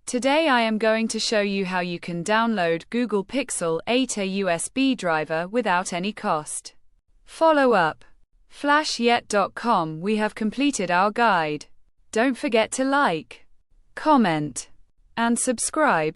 Today I am going to show you how you can download Google Pixel 8a USB driver without any cost. Follow up. Flashyet.com. We have completed our guide. Don't forget to like, comment, and subscribe.